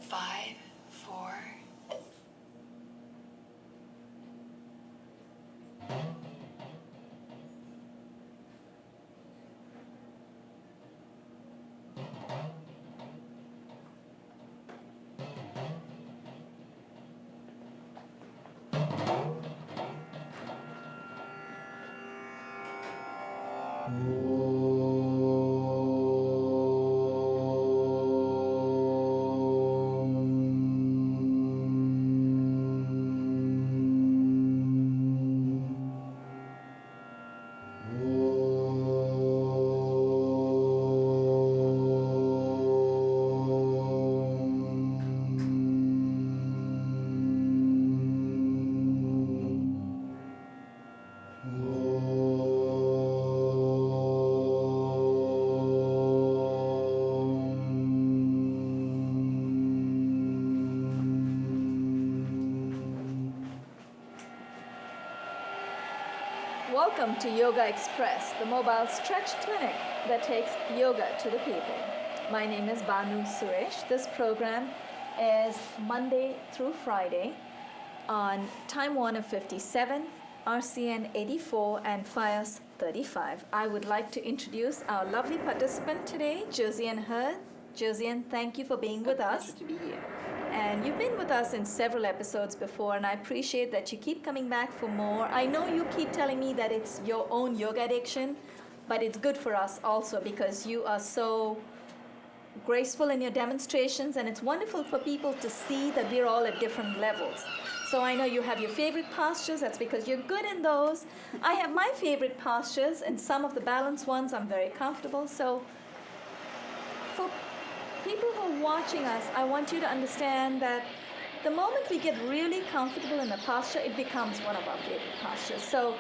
5, 4. Welcome to Yogaxpress, the mobile stretch clinic that takes yoga to the people. My name is Banu Suresh. This program is Monday through Friday on Time Warner 57, RCN 84, and FiOS 35. I would like to introduce our lovely participant today, Josiane Hird. Josiane, thank you for being with us. To be here. And you've been with us in several episodes before, and I appreciate that you keep coming back for more. I know you keep telling me that it's your own yoga addiction, but it's good for us also because you are so graceful in your demonstrations, and it's wonderful for people to see that we're all at different levels. So I know you have your favorite postures. That's because you're good in those. I have my favorite postures, and some of the balanced ones I'm very comfortable. So for people who are watching us, I want you to understand that the moment we get really comfortable in a posture, it becomes one of our favorite postures. So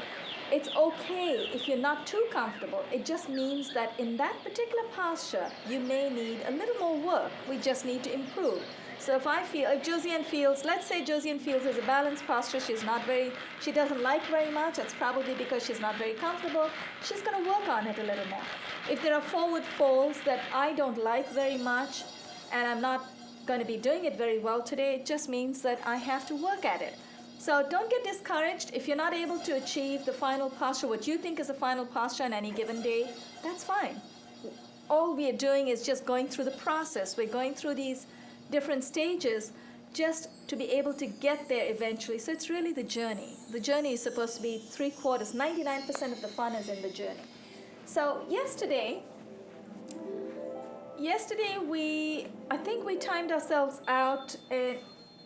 it's okay if you're not too comfortable. It just means that in that particular posture, you may need a little more work. We just need to improve. So if Josiane feels, let's say Josiane feels as a balanced posture, she doesn't like very much, it's probably because she's not very comfortable. She's going to work on it a little more. If there are forward folds that I don't like very much, and I'm not going to be doing it very well today, it just means that I have to work at it. So don't get discouraged. If you're not able to achieve the final posture, what you think is a final posture on any given day, that's fine. All we are doing is just going through the process. We're going through these different stages just to be able to get there eventually. So it's really the journey. The journey is supposed to be 3/4, 99% of the fun is in the journey. So yesterday I think we timed ourselves out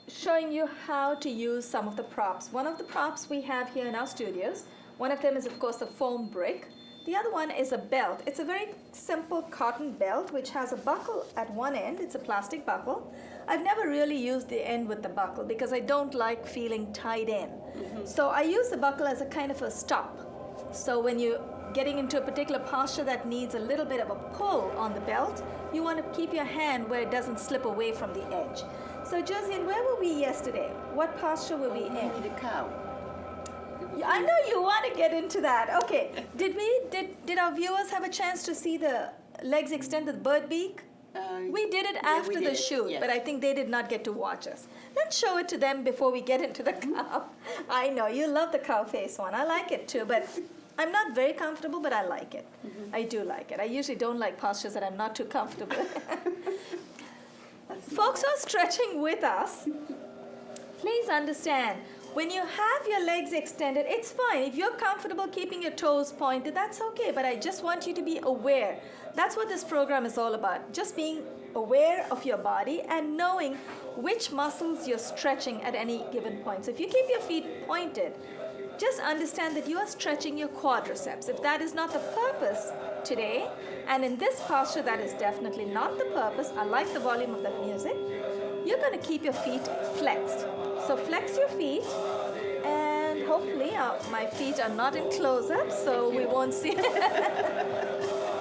showing you how to use some of the props. One of the props we have here in our studios, one of them is of course a foam brick. The other one is a belt. It's a very simple cotton belt which has a buckle at one end. It's a plastic buckle. I've never really used the end with the buckle because I don't like feeling tied in. So I use the buckle as a kind of a stop. So when you're getting into a particular posture that needs a little bit of a pull on the belt, you want to keep your hand where it doesn't slip away from the edge. So Josiane, where were we yesterday? What posture were we in? The cow. I know you want to get into that. Okay. Did our viewers have a chance to see the legs extended, the bird beak? We did it after the shoot, yes. but I think they did not get to watch us. Let's show it to them before we get into the cow. I know, you love the cow face one. I like it too, but I'm not very comfortable, but I like it. I do like it. I usually don't like postures that I'm not too comfortable. Folks who are stretching with us, please understand, when you have your legs extended, it's fine. If you're comfortable keeping your toes pointed, that's okay. But I just want you to be aware. That's what this program is all about. Just being aware of your body and knowing which muscles you're stretching at any given point. So if you keep your feet pointed, just understand that you are stretching your quadriceps. If that is not the purpose today, and in this posture that is definitely not the purpose, I like the volume of that music, you're going to keep your feet flexed. So flex your feet, and hopefully my feet are not in close-up, so we won't see.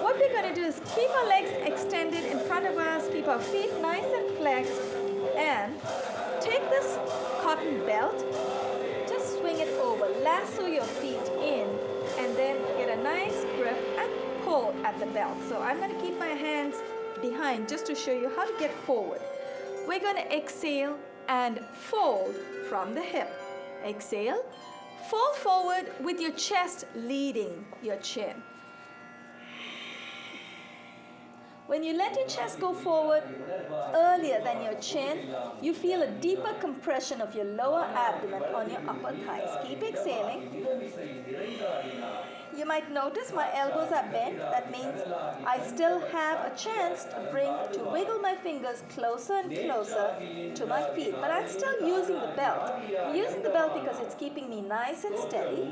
What we're going to do is keep our legs extended in front of us, keep our feet nice and flexed, and take this cotton belt, just swing it over, lasso your feet in, and then get a nice grip and pull at the belt. So I'm going to keep my hands behind just to show you how to get forward. We're going to exhale and fold from the hip. Exhale, fall forward with your chest leading your chin. When you let your chest go forward earlier than your chin, you feel a deeper compression of your lower abdomen on your upper thighs. Keep exhaling. You might notice my elbows are bent. That means I still have a chance to wiggle my fingers closer and closer to my feet. But I'm still using the belt. I'm using the belt because it's keeping me nice and steady.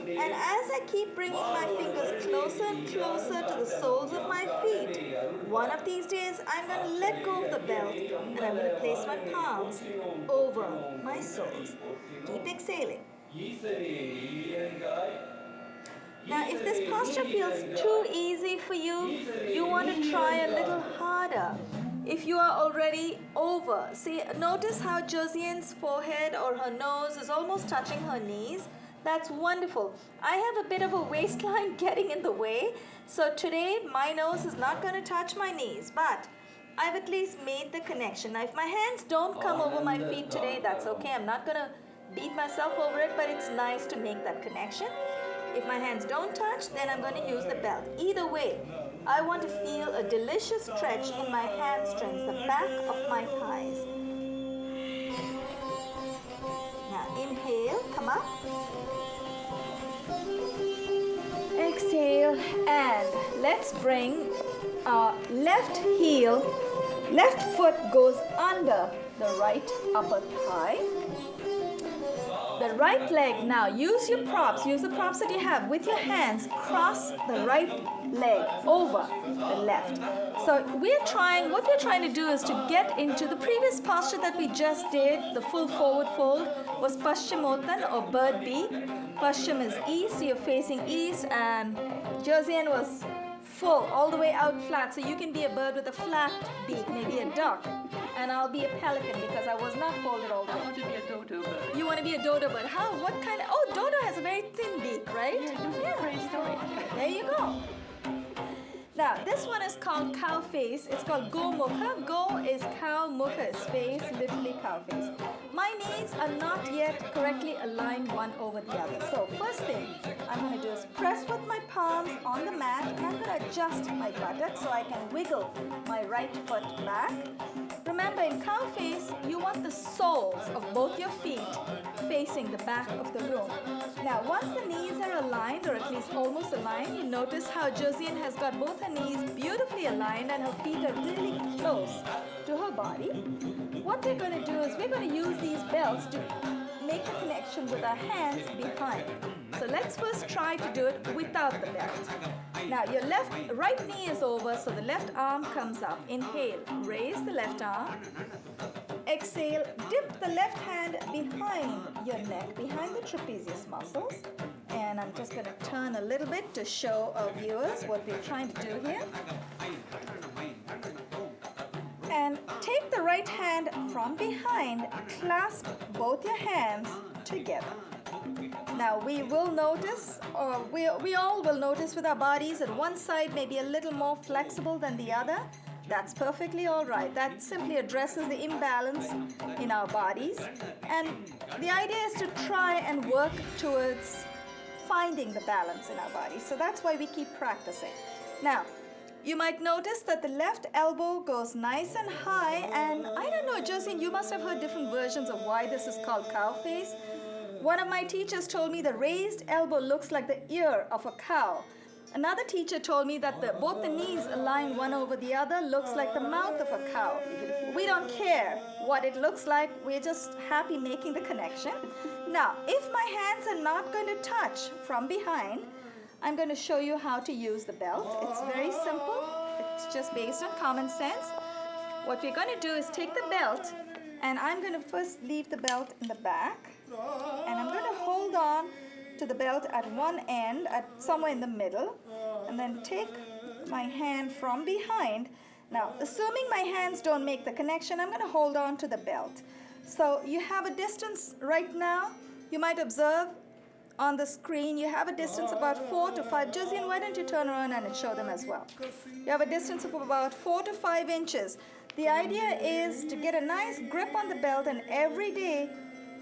And as I keep bringing my fingers closer and closer to the soles of my feet, one of these days I'm going to let go of the belt and I'm going to place my palms over my soles. Keep exhaling. Now, if this posture feels too easy for you, you want to try a little harder. If you are already over, see, notice how Josiane's forehead or her nose is almost touching her knees. That's wonderful. I have a bit of a waistline getting in the way, so today my nose is not going to touch my knees, but I've at least made the connection. Now, if my hands don't come over my feet today, that's okay. I'm not going to beat myself over it, but it's nice to make that connection. If my hands don't touch, then I'm going to use the belt. Either way, I want to feel a delicious stretch in my hamstrings, the back of my thighs. Now inhale, come up. Exhale, and let's bring our left foot goes under the right upper thigh. The right leg, now use the props that you have with your hands, cross the right leg over the left. So what we're trying to do is to get into the previous posture that we just did, the full forward fold, was Paschimottan or bird beak. Paschim is east, so you're facing east, and Josiane was full, all the way out flat, so you can be a bird with a flat beak, maybe a duck. And I'll be a pelican because I was not folded all the way. I want to be a dodo bird. You want to be a dodo bird. How? What kind of... Oh, dodo has a very thin beak, right? Yeah, prehistoric. There you go. Now, this one is called cow face. It's called go mukha. Go is cow, mukha is face, literally cow face. My knees are not yet correctly aligned one over the other. So first thing I'm going to do is press with my palms on the mat, and I'm going to adjust my buttocks so I can wiggle my right foot back. Remember, in cow face, you want the soles of both your feet facing the back of the room. Now, once the knees are aligned, or at least almost aligned, you notice how Josiane has got both her knees beautifully aligned and her feet are really close to her body. What we're going to do is we're going to use these belts to make the connection with our hands behind. So let's first try to do it without the belt. Now your right knee is over, so the left arm comes up. Inhale, raise the left arm. Exhale, dip the left hand behind your neck, behind the trapezius muscles. And I'm just going to turn a little bit to show our viewers what we're trying to do here. And take the right hand from behind, clasp both your hands together. Now we will notice, or we all will notice with our bodies that one side may be a little more flexible than the other. That's perfectly all right. That simply addresses the imbalance in our bodies. And the idea is to try and work towards finding the balance in our bodies. So that's why we keep practicing. Now, you might notice that the left elbow goes nice and high, and I don't know, Josiane, you must have heard different versions of why this is called cow face. One of my teachers told me the raised elbow looks like the ear of a cow. Another teacher told me that both the knees aligned one over the other looks like the mouth of a cow. We don't care what it looks like, we're just happy making the connection. Now, if my hands are not going to touch from behind, I'm going to show you how to use the belt. It's very simple. It's just based on common sense. What we're going to do is take the belt, and I'm going to first leave the belt in the back, and I'm going to hold on to the belt at one end, at somewhere in the middle, and then take my hand from behind. Now, assuming my hands don't make the connection, I'm going to hold on to the belt. So you have a distance right now. You might observe on the screen, you have a distance about 4 to 5. Josiane, why don't you turn around and show them as well? You have a distance of about 4 to 5 inches. The idea is to get a nice grip on the belt and every day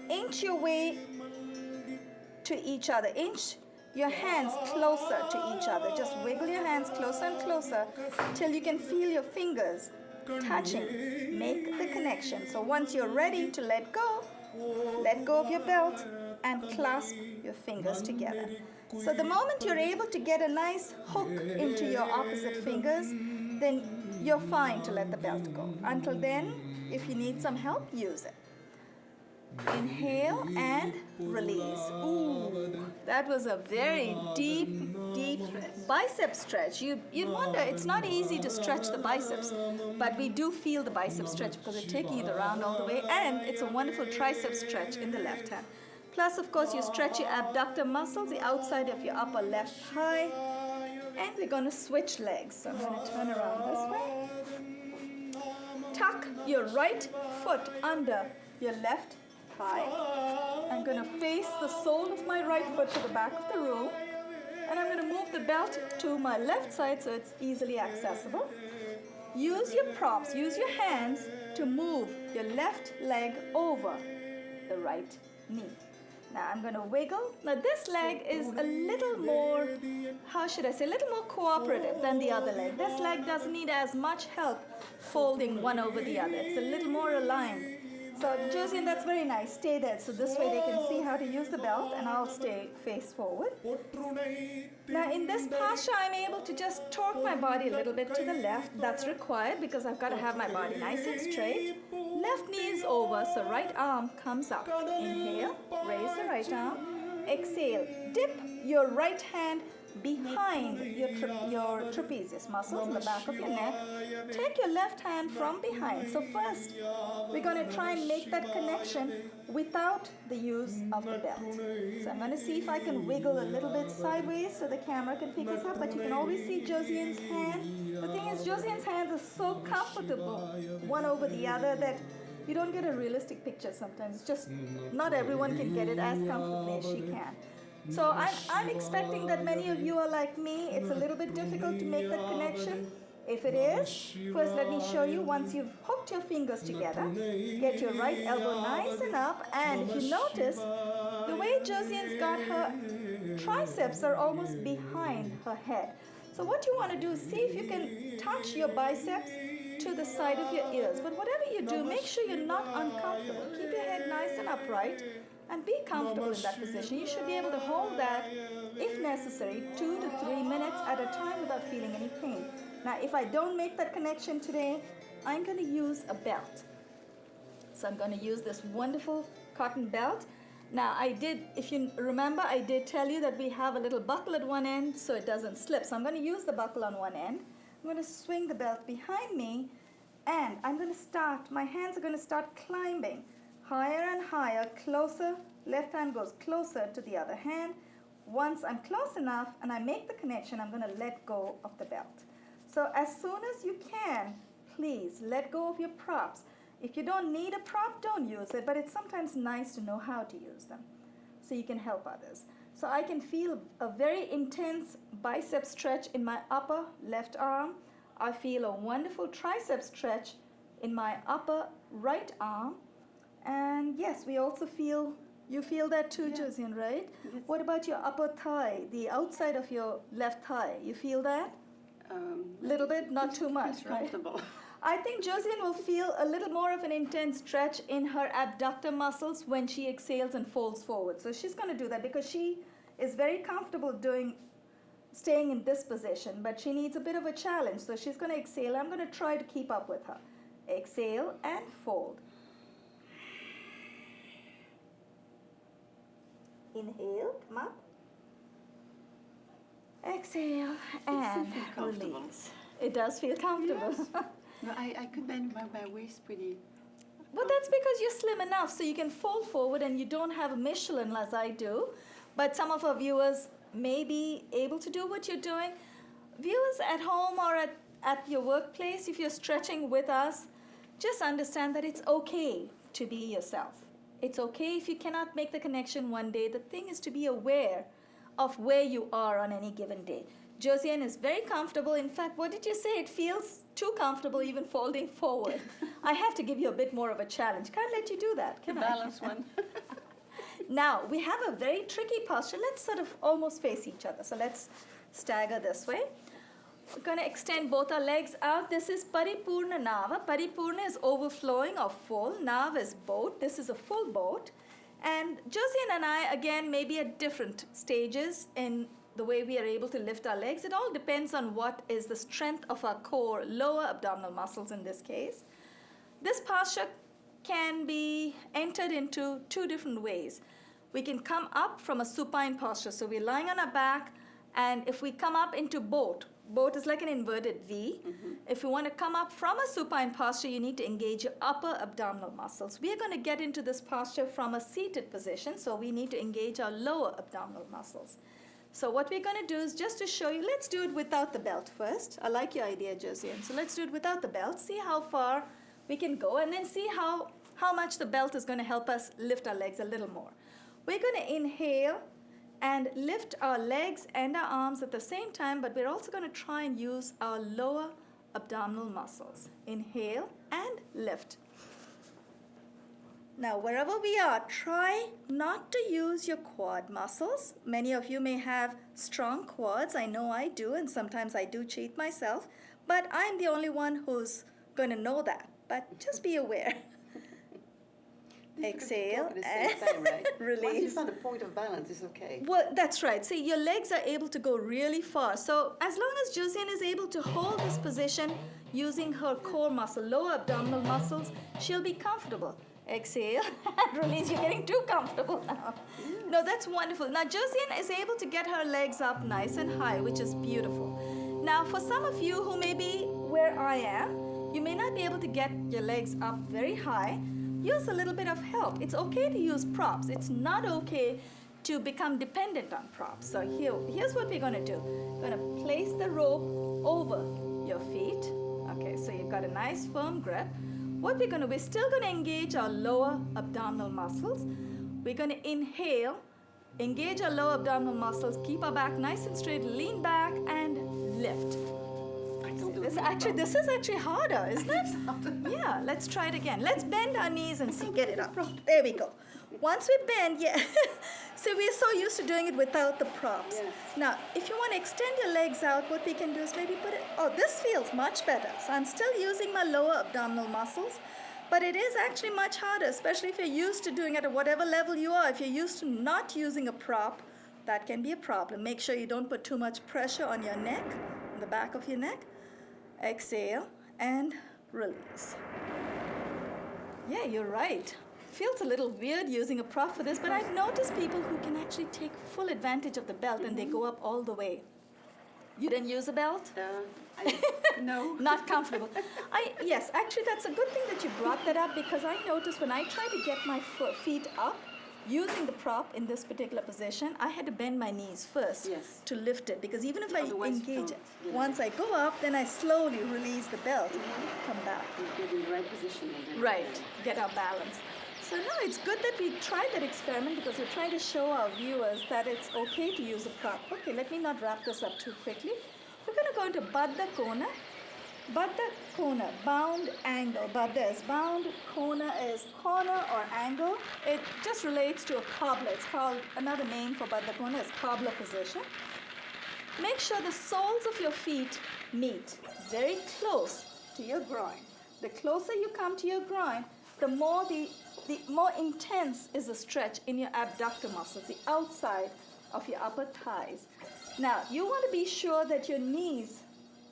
inch your way to each other. Inch your hands closer to each other. Just wiggle your hands closer and closer till you can feel your fingers touching. Make the connection. So once you're ready to let go of your belt and clasp your fingers together. So the moment you're able to get a nice hook into your opposite fingers, then you're fine to let the belt go. Until then, if you need some help, use it. Inhale and release. Ooh, that was a very deep bicep stretch. You'd wonder, it's not easy to stretch the biceps, but we do feel the bicep stretch because we're taking it around all the way, and it's a wonderful tricep stretch in the left hand. Plus, of course, you stretch your abductor muscles, the outside of your upper left thigh, and we're going to switch legs. So I'm going to turn around this way. Tuck your right foot under your left thigh. I'm going to face the sole of my right foot to the back of the room, and I'm going to move the belt to my left side so it's easily accessible. Use your props, use your hands to move your left leg over the right knee. Now I'm going to wiggle. Now this leg is a little more, how should I say, a little more cooperative than the other leg. This leg doesn't need as much help folding one over the other. It's a little more aligned. So Josiane, that's very nice. Stay there so this way they can see how to use the belt, and I'll stay face forward. Now in this posture, I'm able to just torque my body a little bit to the left. That's required because I've got to have my body nice and straight. Left knee is over, so right arm comes up. Inhale, raise the right arm. Exhale, dip your right hand behind your trapezius muscles in the back of your neck. Take your left hand from behind. So first, we're going to try and make that connection without the use of the belt. So I'm going to see if I can wiggle a little bit sideways so the camera can pick us up, but you can always see Josiane's hand. The thing is, Josiane's hands are so comfortable one over the other that you don't get a realistic picture sometimes. It's just not everyone can get it as comfortably as she can. So I'm expecting that many of you are like me. It's a little bit difficult to make that connection. If it is, first let me show you. Once you've hooked your fingers together, get your right elbow nice and up. And if you notice, the way Josiane's got her triceps are almost behind her head. So what you want to do is see if you can touch your biceps to the side of your ears. But whatever you do, make sure you're not uncomfortable. Keep your head nice and upright. And be comfortable in that position. You should be able to hold that, if necessary, 2 to 3 minutes at a time without feeling any pain. Now, if I don't make that connection today, I'm going to use a belt. So I'm going to use this wonderful cotton belt. Now, if you remember, I did tell you that we have a little buckle at one end so it doesn't slip. So I'm going to use the buckle on one end. I'm going to swing the belt behind me, and I'm going to my hands are going to start climbing higher and higher, closer. Left hand goes closer to the other hand. Once I'm close enough and I make the connection, I'm going to let go of the belt. So as soon as you can, please let go of your props. If you don't need a prop, don't use it, but it's sometimes nice to know how to use them so you can help others. So I can feel a very intense bicep stretch in my upper left arm. I feel a wonderful tricep stretch in my upper right arm. And yes, we also you feel that too, Josiane, right? Yes. What about your upper thigh, the outside of your left thigh? You feel that? Little bit, not too much, right? I think Josiane will feel a little more of an intense stretch in her abductor muscles when she exhales and folds forward. So she's going to do that because she is very comfortable staying in this position, but she needs a bit of a challenge. So she's going to exhale. I'm going to try to keep up with her. Exhale and fold. Inhale, come up. Exhale and release. It does feel comfortable. Yes. No, I could bend my waist pretty. Well, that's because you're slim enough so you can fold forward and you don't have a Michelin as I do. But some of our viewers may be able to do what you're doing. Viewers at home or at your workplace, if you're stretching with us, just understand that it's okay to be yourself. It's okay if you cannot make the connection one day. The thing is to be aware of where you are on any given day. Josiane is very comfortable. In fact, what did you say? It feels too comfortable even folding forward. I have to give you a bit more of a challenge. Can't let you do that, can I? Balance one. Now, we have a very tricky posture. Let's sort of almost face each other. So let's stagger this way. We're going to extend both our legs out. This is Paripurna Nava. Paripurna is overflowing or full. Nava is boat. This is a full boat. And Josiane and I, again, may be at different stages in the way we are able to lift our legs. It all depends on what is the strength of our core, lower abdominal muscles in this case. This posture can be entered into two different ways. We can come up from a supine posture. So we're lying on our back, and if we come up into boat is like an inverted V. Mm-hmm. If you want to come up from a supine posture, you need to engage your upper abdominal muscles. We are going to get into this posture from a seated position, so we need to engage our lower abdominal muscles. So what we're going to do is just to show you, let's do it without the belt first. I like your idea, Josiane. So let's do it without the belt, see how far we can go, and then see how much the belt is going to help us lift our legs a little more. We're going to inhale and lift our legs and our arms at the same time, but we're also going to try and use our lower abdominal muscles. Inhale and lift. Now, wherever we are, try not to use your quad muscles. Many of you may have strong quads. I know I do, and sometimes I do cheat myself, but I'm the only one who's going to know that. But just be aware. Exhale and right? release. Once you find a point of balance, it's okay. Well, that's right. See, your legs are able to go really far. So as long as Josiane is able to hold this position using her core muscle, lower abdominal muscles, she'll be comfortable. Exhale and release. You're getting too comfortable now. No, that's wonderful. Now, Josiane is able to get her legs up nice and high, which is beautiful. Now, for some of you who may be where I am, you may not be able to get your legs up very high. Use a little bit of help. It's okay to use props. It's not okay to become dependent on props. So here's what we're going to do. We're going to place the rope over your feet. Okay, so you've got a nice firm grip. What we're still going to engage our lower abdominal muscles. We're going to inhale, engage our lower abdominal muscles, keep our back nice and straight, lean back and lift. This is actually harder, isn't it? Yeah, let's try it again. Let's bend our knees and see. Get it up. There we go. Once we bend, yeah. So we're so used to doing it without the props. Yes. Now, if you want to extend your legs out, what we can do is maybe put it, this feels much better. So I'm still using my lower abdominal muscles, but it is actually much harder, especially if you're used to doing it at whatever level you are. If you're used to not using a prop, that can be a problem. Make sure you don't put too much pressure on your neck, on the back of your neck. Exhale and release. Yeah, you're right. Feels a little weird using a prop for this, but I've noticed people who can actually take full advantage of the belt and they go up all the way. You didn't use a belt? No. Not comfortable. Yes, actually that's a good thing that you brought that up, because I noticed when I try to get my feet up, using the prop in this particular position, I had to bend my knees first to lift it, because even if Otherwise I engage it, yeah. once I go up, then I slowly release the belt and come back. You get in the right position. And then Right, get our balance. So no, it's good that we tried that experiment, because we're trying to show our viewers that it's okay to use a prop. Okay, let me not wrap this up too quickly. We're going to go into Baddha Kona. Baddha Kona, bound angle. Baddha is bound, Kona is corner or angle. It just relates to a cobbler. It's called, another name for Baddha Kona is cobbler position. Make sure the soles of your feet meet very close to your groin. The closer you come to your groin, the more intense is the stretch in your abductor muscles, the outside of your upper thighs. Now, you want to be sure that your knees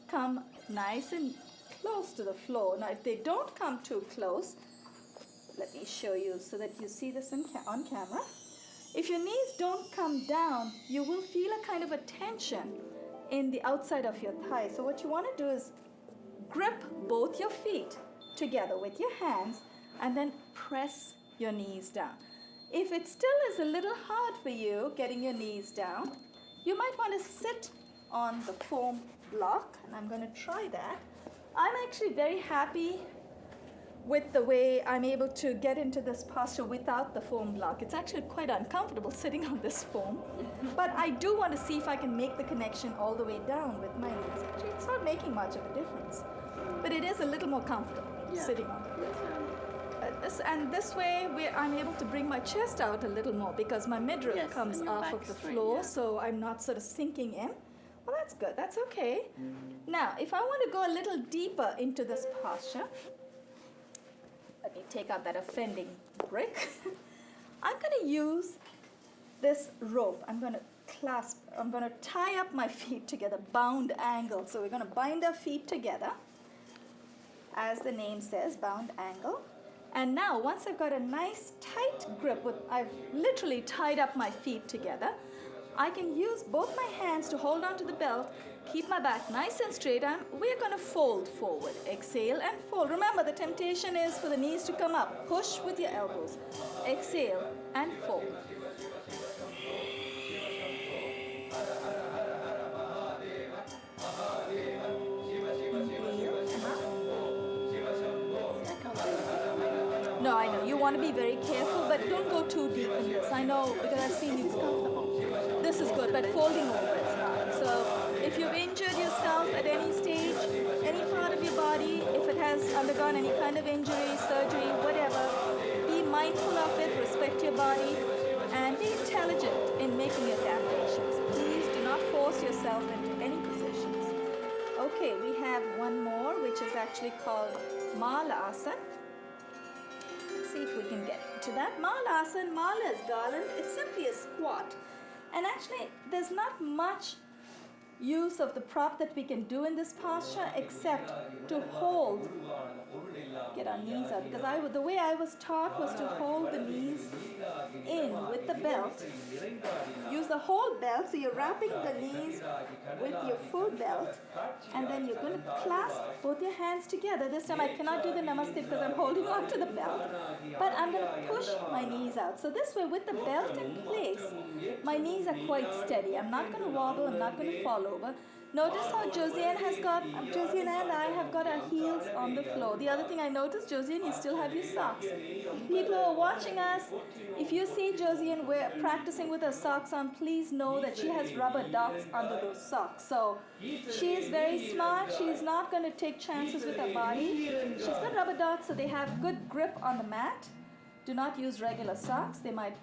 come nice and close to the floor. Now, if they don't come too close, let me show you so that you see this on camera. If your knees don't come down, you will feel a kind of a tension in the outside of your thigh. So what you want to do is grip both your feet together with your hands and then press your knees down. If it still is a little hard for you getting your knees down, you might want to sit on the foam block, and I'm going to try that. I'm actually very happy with the way I'm able to get into this posture without the foam block. It's actually quite uncomfortable sitting on this foam, but I do want to see if I can make the connection all the way down with my knees. Actually, it's not making much of a difference, but it is a little more comfortable sitting on it. This way, I'm able to bring my chest out a little more because my midriff comes off of the floor, so I'm not sort of sinking in. Well, that's good. That's okay. Now, if I want to go a little deeper into this posture, let me take out that offending brick. I'm going to use this rope. I'm going to tie up my feet together, bound angle. So we're going to bind our feet together, as the name says, bound angle. And now, once I've got a nice tight grip, I've literally tied up my feet together, I can use both my hands to hold onto the belt, keep my back nice and straight, and we're going to fold forward. Exhale and fold. Remember, the temptation is for the knees to come up. Push with your elbows. Exhale and fold. No, I know. You want to be very careful, but don't go too deep in this. I know because I've seen you go. This is good, but folding over is not. So if you've injured yourself at any stage, any part of your body, if it has undergone any kind of injury, surgery, whatever, be mindful of it, respect your body, and be intelligent in making your adaptations. Please do not force yourself into any positions. Okay, we have one more, which is actually called Mala Asana. See if we can get to that. Mala Asana, Mala is garland. It's simply a squat. And actually, there's not much use of the prop that we can do in this posture except to hold, get our knees out. Because the way I was taught was to hold the knees in with the belt. Use the whole belt, so you're wrapping the knees with your full belt, and then you're going to clasp both your hands together. This time I cannot do the namaste because I'm holding on to the belt, but I'm going to push my knees out. So this way, with the belt in place, my knees are quite steady. I'm not going to wobble, I'm not going to fall over. Notice how Josiane and I have got our heels on the floor. The other thing I noticed, Josiane, you still have your socks. People who are watching us, if you see Josiane practicing with her socks on, please know that she has rubber dots under those socks. So she is very smart. She's not going to take chances with her body. She's got rubber dots, so they have good grip on the mat. Do not use regular socks. They might,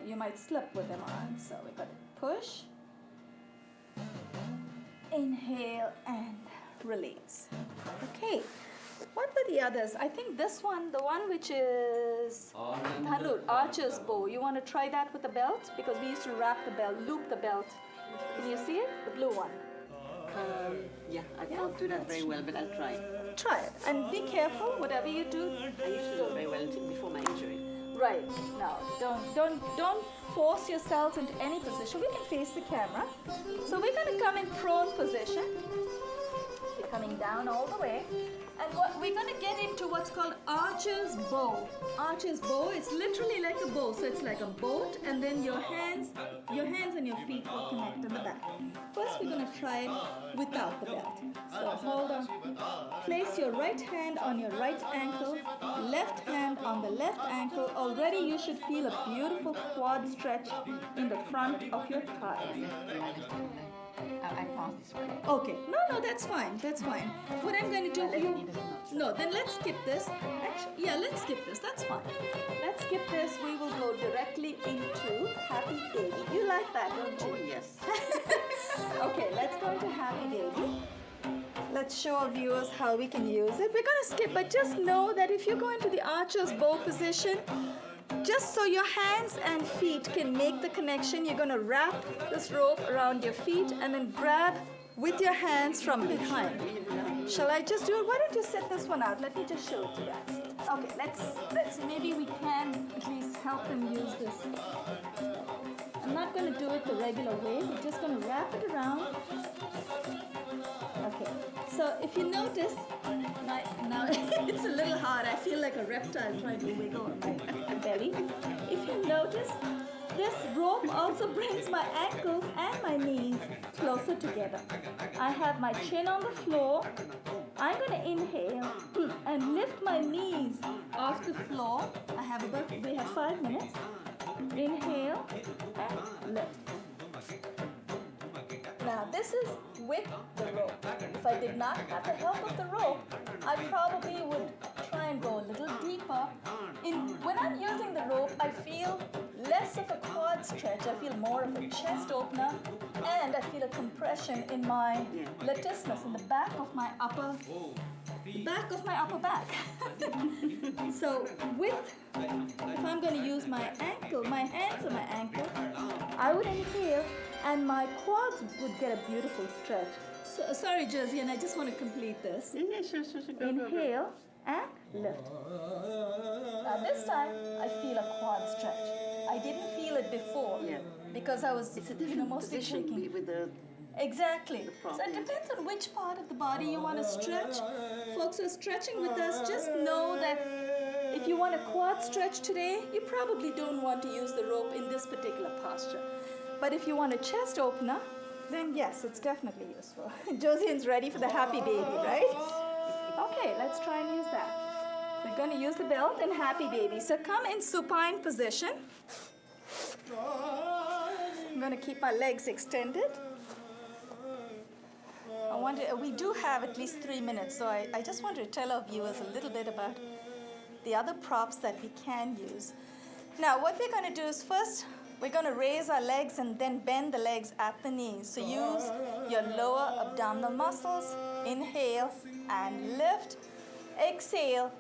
you might slip with them on. So we've got to push. Inhale and release. Okay, what were the others? I think this one, the one which is Dhanur, archer's bow. You want to try that with the belt? Because we used to wrap the belt, loop the belt. Can you see it? The blue one. I can't do that very well, but I'll try. Try it and be careful. Whatever you do, I used to do it very well until before my injury. Right. Now, don't force yourselves into any position. We can face the camera. So we're going to come in prone position. We're coming down all the way. And we're going to get into what's called archer's bow. Archer's bow is literally like a bow. So it's like a boat, and then your hands and your feet will connect in the back. First, we're going to try it without the belt. So hold on. Place your right hand on your right ankle, left hand on the left ankle. Already you should feel a beautiful quad stretch in the front of your thighs. I paused this one. Okay. No, that's fine. That's fine. What I'm going to do... then let's skip this. Actually, let's skip this. That's fine. Let's skip this. We will go directly into Happy Baby. You like that, don't you? Oh, yes. Okay, let's go into Happy Baby. Let's show our viewers how we can use it. We're going to skip, but just know that if you go into the archer's bow position, just so your hands and feet can make the connection, you're going to wrap this rope around your feet and then grab with your hands from behind. Shall I just do it? Why don't you set this one out? Let me just show it to you guys. Okay, let's maybe we can at least help them use this. I'm not going to do it the regular way. We're just going to wrap it around. Okay, so if you notice, now it's a little hard. I feel like a reptile trying to wiggle on my belly. If you notice, this rope also brings my ankles and my knees closer together. I have my chin on the floor I'm going to inhale and lift my knees off the floor. We have 5 minutes. Inhale and lift. Now this is with the rope. If I did not have the help of the rope, I probably would try and go a little deeper. When I'm using the rope, I feel less of a quad stretch. I feel more of a chest opener, and I feel a compression in my latissimus, in the back of my upper back. So if I'm going to use my hands on my ankle, I would inhale and my quads would get a beautiful stretch. So, sorry, Josiane, I just want to complete this. Yeah, sure. Go. Inhale and lift. Now this time, I feel a quad stretch. I didn't feel it before because I was mostly shaking. With the Exactly. So it depends on which part of the body you want to stretch. Folks who are stretching with us, just know that if you want a quad stretch today, you probably don't want to use the rope in this particular posture. But if you want a chest opener, then yes, it's definitely useful. Josiane's ready for the happy baby, right? Okay, let's try and use that. We're going to use the belt and happy baby. So come in supine position. I'm going to keep my legs extended. We do have at least 3 minutes, so I just want to tell our viewers a little bit about the other props that we can use. Now, what we're going to do is first, we're going to raise our legs and then bend the legs at the knees. So use your lower abdominal muscles. Inhale and lift. Exhale.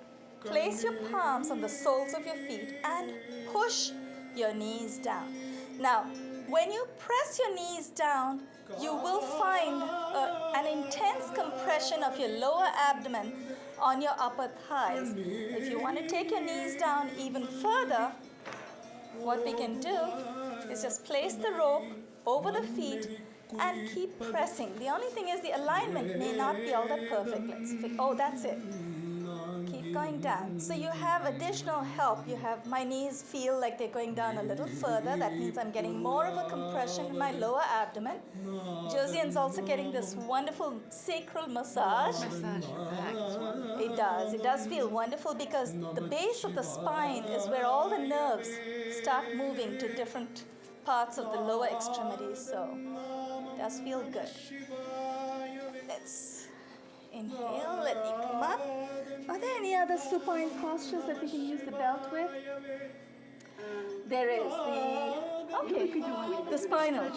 Place your palms on the soles of your feet and push your knees down. Now, when you press your knees down, you will find an intense compression of your lower abdomen on your upper thighs. If you want to take your knees down even further, what we can do is just place the rope over the feet and keep pressing. The only thing is the alignment may not be all that perfect. That's it. Keep going down. So you have additional help. My knees feel like they're going down a little further. That means I'm getting more of a compression in my lower abdomen. Josiane's also getting this wonderful sacral massage. It does feel wonderful because the base of the spine is where all the nerves start moving to different parts of the lower extremities. So it does feel good. Let's inhale, let me come up. Are there any other supine postures that we can use the belt with? There is the spinal.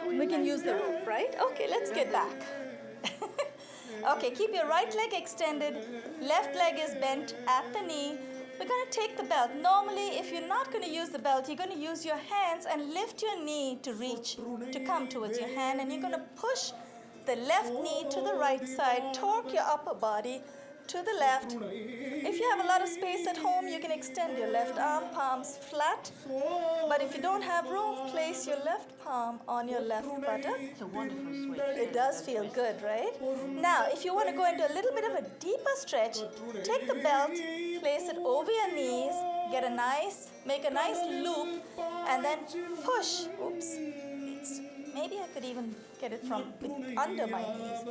We can use the rope, right? Okay, let's get back. Okay, keep your right leg extended, left leg is bent at the knee. We're going to take the belt. Normally, if you're not going to use the belt, you're going to use your hands and lift your knee to come towards your hand, and you're going to push the left knee to the right side, torque your upper body to the left. If you have a lot of space at home, you can extend your left arm, palms flat. But if you don't have room, place your left palm on your left buttock. It's a wonderful switch. It does feel good, right? Now, if you want to go into a little bit of a deeper stretch, take the belt, place it over your knees, make a nice loop, and then push. Oops. Maybe I could even get it from under my knees.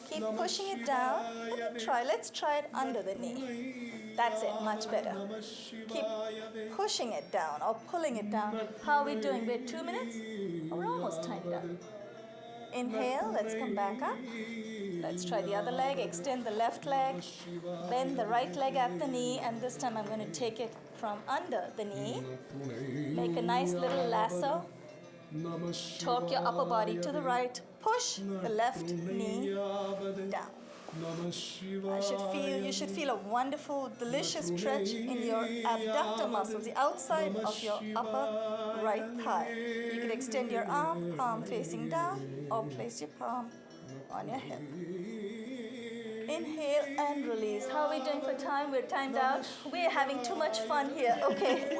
Keep pushing it down. Let's try it under the knee. That's it, much better. Keep pushing it down or pulling it down. How are we doing? We're 2 minutes? We're almost timed up. Inhale, let's come back up. Let's try the other leg. Extend the left leg. Bend the right leg at the knee, and this time I'm going to take it from under the knee. Make a nice little lasso. Torque your upper body to the right. Push the left knee down. You should feel a wonderful, delicious stretch in your abductor muscles, the outside of your upper right thigh. You can extend your arm, palm facing down, or place your palm on your hip. Inhale and release. How are we doing for time? We're timed out. We're having too much fun here. Okay.